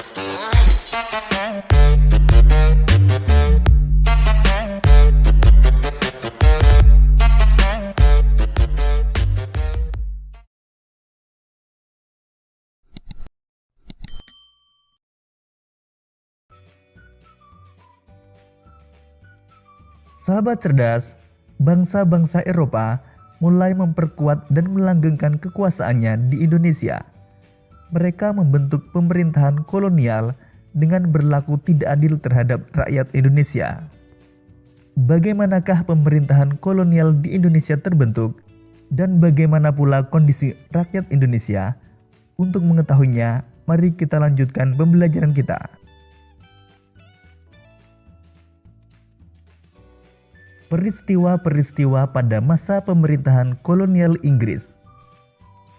Sahabat cerdas, bangsa-bangsa Eropa mulai memperkuat dan melanggengkan kekuasaannya di Indonesia. Mereka membentuk pemerintahan kolonial dengan berlaku tidak adil terhadap rakyat Indonesia. Bagaimanakah pemerintahan kolonial di Indonesia terbentuk dan bagaimana pula kondisi rakyat Indonesia? Untuk mengetahuinya, mari kita lanjutkan pembelajaran kita. Peristiwa-peristiwa pada masa pemerintahan kolonial Inggris.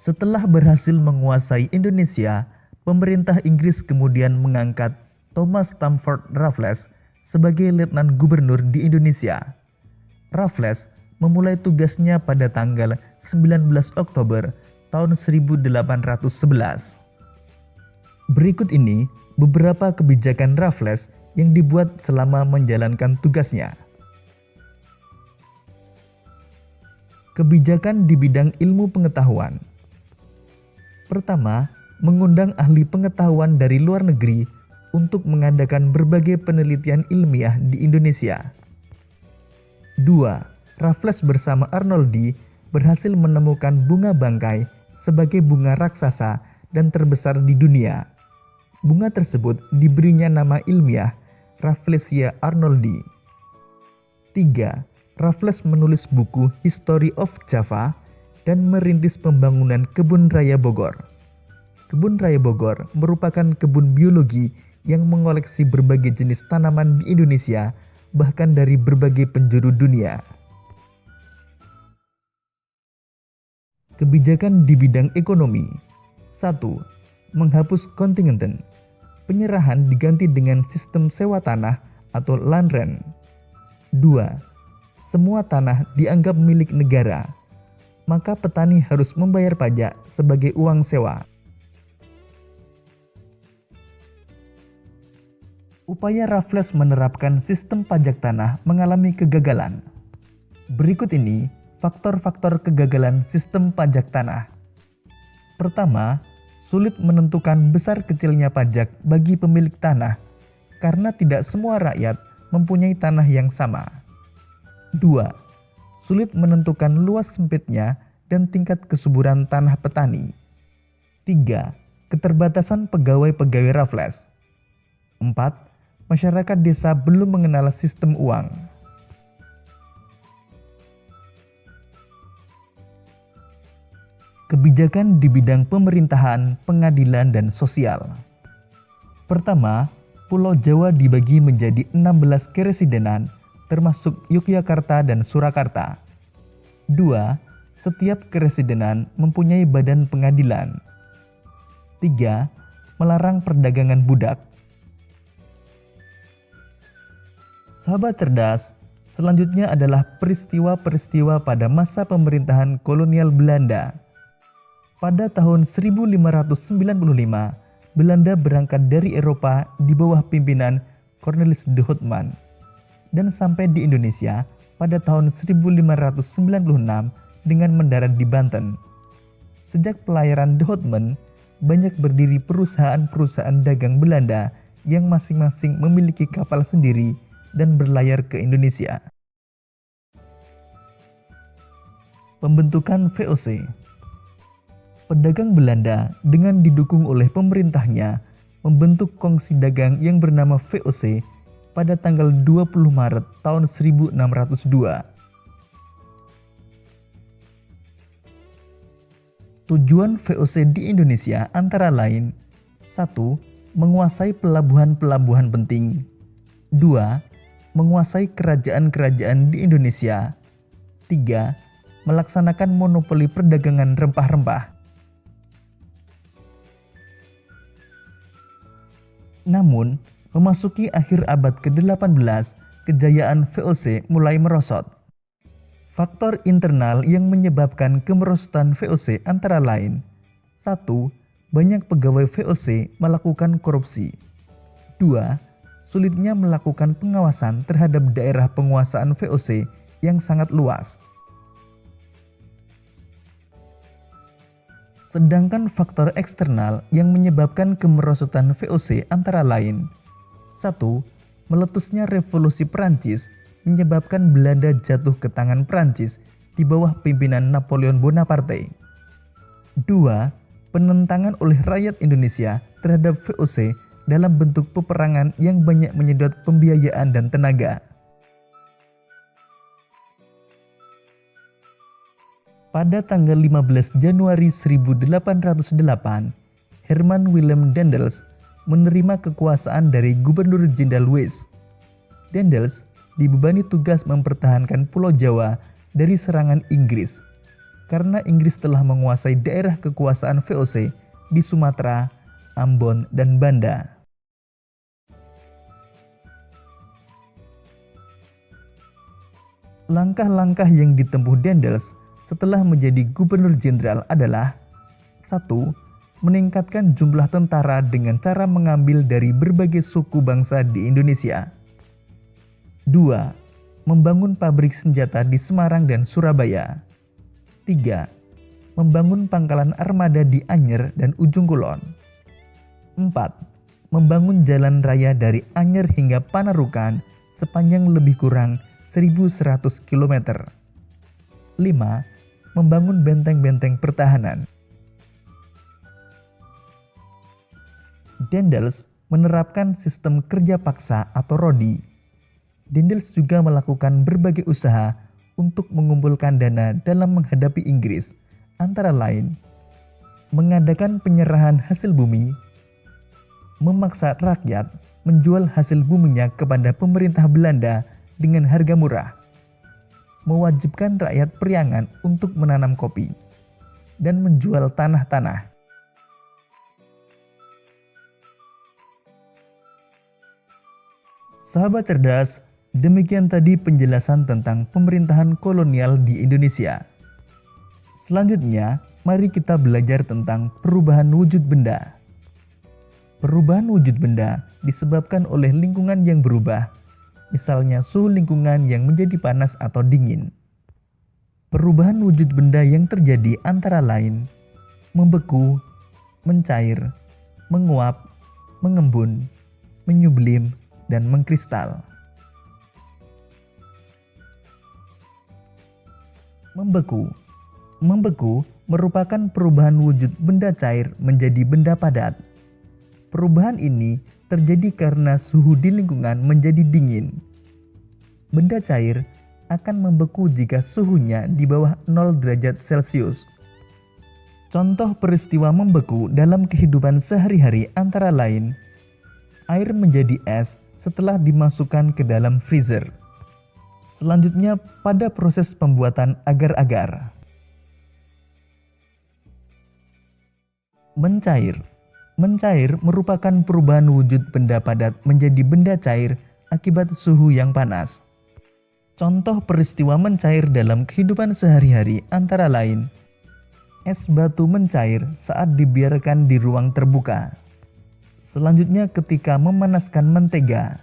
Setelah berhasil menguasai Indonesia, pemerintah Inggris kemudian mengangkat Thomas Stamford Raffles sebagai letnan gubernur di Indonesia. Raffles memulai tugasnya pada tanggal 19 Oktober tahun 1811. Berikut ini beberapa kebijakan Raffles yang dibuat selama menjalankan tugasnya. Kebijakan di bidang ilmu pengetahuan. Pertama, mengundang ahli pengetahuan dari luar negeri untuk mengadakan berbagai penelitian ilmiah di Indonesia. 2. Raffles bersama Arnoldi berhasil menemukan bunga bangkai sebagai bunga raksasa dan terbesar di dunia. Bunga tersebut diberinya nama ilmiah Rafflesia arnoldi. 3. Raffles menulis buku History of Java dan merintis pembangunan Kebun Raya Bogor. Kebun Raya Bogor merupakan kebun biologi yang mengoleksi berbagai jenis tanaman di Indonesia, bahkan dari berbagai penjuru dunia. Kebijakan di bidang ekonomi. 1. Menghapus kontingenten. Penyerahan diganti dengan sistem sewa tanah atau land rent. 2. Semua tanah dianggap milik negara, maka petani harus membayar pajak sebagai uang sewa. Upaya Raffles menerapkan sistem pajak tanah mengalami kegagalan. Berikut ini faktor-faktor kegagalan sistem pajak tanah. Pertama, sulit menentukan besar kecilnya pajak bagi pemilik tanah karena tidak semua rakyat mempunyai tanah yang sama. 2. Sulit menentukan luas sempitnya dan tingkat kesuburan tanah petani. 3. Keterbatasan pegawai-pegawai Raffles. 4. Masyarakat desa belum mengenal sistem uang. Kebijakan di bidang pemerintahan, pengadilan, dan sosial. Pertama, Pulau Jawa dibagi menjadi 16 keresidenan, termasuk Yogyakarta dan Surakarta. 2. Setiap keresidenan mempunyai badan pengadilan. 3. Melarang perdagangan budak. Sahabat cerdas, selanjutnya adalah peristiwa-peristiwa pada masa pemerintahan kolonial Belanda. Pada tahun 1595, Belanda berangkat dari Eropa di bawah pimpinan Cornelis de Houtman dan sampai di Indonesia pada tahun 1596 dengan mendarat di Banten. Sejak pelayaran de Houtman, banyak berdiri perusahaan-perusahaan dagang Belanda yang masing-masing memiliki kapal sendiri dan berlayar ke Indonesia. Pembentukan VOC. Pedagang Belanda dengan didukung oleh pemerintahnya membentuk kongsi dagang yang bernama VOC pada tanggal 20 Maret tahun 1602. Tujuan VOC di Indonesia antara lain: 1. Menguasai pelabuhan-pelabuhan penting. 2. Menguasai kerajaan-kerajaan di Indonesia. 3. Melaksanakan monopoli perdagangan rempah-rempah. Namun, memasuki akhir abad ke-18, kejayaan VOC mulai merosot. Faktor internal yang menyebabkan kemerosotan VOC antara lain: 1. banyak pegawai VOC melakukan korupsi. 2. Sulitnya melakukan pengawasan terhadap daerah penguasaan VOC yang sangat luas. Sedangkan faktor eksternal yang menyebabkan kemerosotan VOC antara lain: 1. Meletusnya revolusi Perancis menyebabkan Belanda jatuh ke tangan Perancis di bawah pimpinan Napoleon Bonaparte. 2. Penentangan oleh rakyat Indonesia terhadap VOC dalam bentuk peperangan yang banyak menyedot pembiayaan dan tenaga. Pada tanggal 15 Januari 1808, Herman Willem Daendels menerima kekuasaan dari Gubernur Jenderal Wyss. Daendels dibebani tugas mempertahankan Pulau Jawa dari serangan Inggris, karena Inggris telah menguasai daerah kekuasaan VOC di Sumatera, Ambon, dan Banda. Langkah-langkah yang ditempuh Daendels setelah menjadi gubernur jenderal adalah: 1. Meningkatkan jumlah tentara dengan cara mengambil dari berbagai suku bangsa di Indonesia. 2. Membangun pabrik senjata di Semarang dan Surabaya. 3. Membangun pangkalan armada di Anyer dan Ujung Kulon. 4. Membangun jalan raya dari Anyer hingga Panarukan sepanjang lebih kurang 1.100 km. 5. Membangun benteng-benteng pertahanan. Daendels menerapkan sistem kerja paksa atau rodi. Daendels juga melakukan berbagai usaha untuk mengumpulkan dana dalam menghadapi Inggris, antara lain mengadakan penyerahan hasil bumi, memaksa rakyat menjual hasil buminya kepada pemerintah Belanda dengan harga murah, mewajibkan rakyat Priangan untuk menanam kopi, dan menjual tanah-tanah. Sahabat cerdas, demikian tadi penjelasan tentang pemerintahan kolonial di Indonesia. Selanjutnya, mari kita belajar tentang perubahan wujud benda. Perubahan wujud benda disebabkan oleh lingkungan yang berubah, misalnya suhu lingkungan yang menjadi panas atau dingin. Perubahan wujud benda yang terjadi antara lain membeku, mencair, menguap, mengembun, menyublim, dan mengkristal. Membeku merupakan perubahan wujud benda cair menjadi benda padat. Perubahan ini terjadi karena suhu di lingkungan menjadi dingin. Benda cair akan membeku jika suhunya di bawah 0 derajat Celcius. Contoh peristiwa membeku dalam kehidupan sehari-hari antara lain: air menjadi es setelah dimasukkan ke dalam freezer. Selanjutnya pada proses pembuatan agar-agar. Mencair merupakan perubahan wujud benda padat menjadi benda cair akibat suhu yang panas. Contoh peristiwa mencair dalam kehidupan sehari-hari antara lain: es batu mencair saat dibiarkan di ruang terbuka. Selanjutnya ketika memanaskan mentega.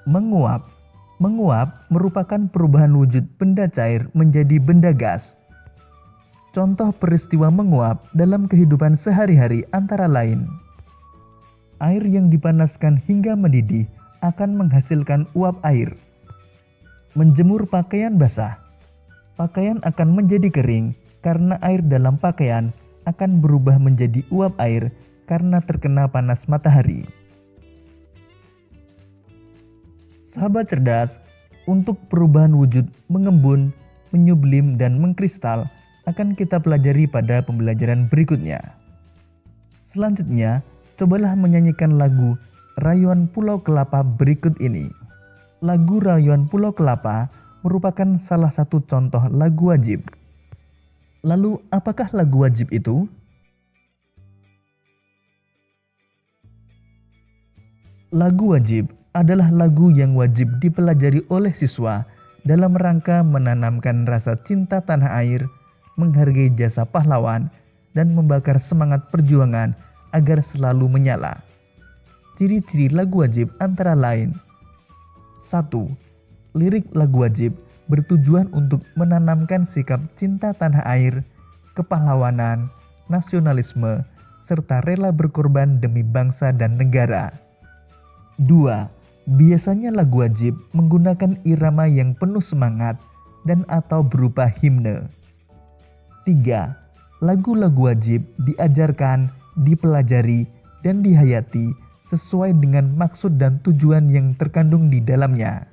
Menguap merupakan perubahan wujud benda cair menjadi benda gas. Contoh peristiwa menguap dalam kehidupan sehari-hari antara lain: air yang dipanaskan hingga mendidih akan menghasilkan uap air. Menjemur pakaian basah. Pakaian akan menjadi kering karena air dalam pakaian akan berubah menjadi uap air karena terkena panas matahari. Sahabat cerdas, untuk perubahan wujud mengembun, menyublim, dan mengkristal akan kita pelajari pada pembelajaran berikutnya. Selanjutnya, cobalah menyanyikan lagu Rayuan Pulau Kelapa berikut ini. Lagu Rayuan Pulau Kelapa merupakan salah satu contoh lagu wajib. Lalu, apakah lagu wajib itu? Lagu wajib adalah lagu yang wajib dipelajari oleh siswa dalam rangka menanamkan rasa cinta tanah air, menghargai jasa pahlawan, dan membakar semangat perjuangan agar selalu menyala. Ciri-ciri lagu wajib antara lain: 1. Lirik lagu wajib bertujuan untuk menanamkan sikap cinta tanah air, kepahlawanan, nasionalisme, serta rela berkorban demi bangsa dan negara. 2. Biasanya lagu wajib menggunakan irama yang penuh semangat dan atau berupa himne. 3. Lagu-lagu wajib diajarkan, dipelajari, dan dihayati sesuai dengan maksud dan tujuan yang terkandung di dalamnya.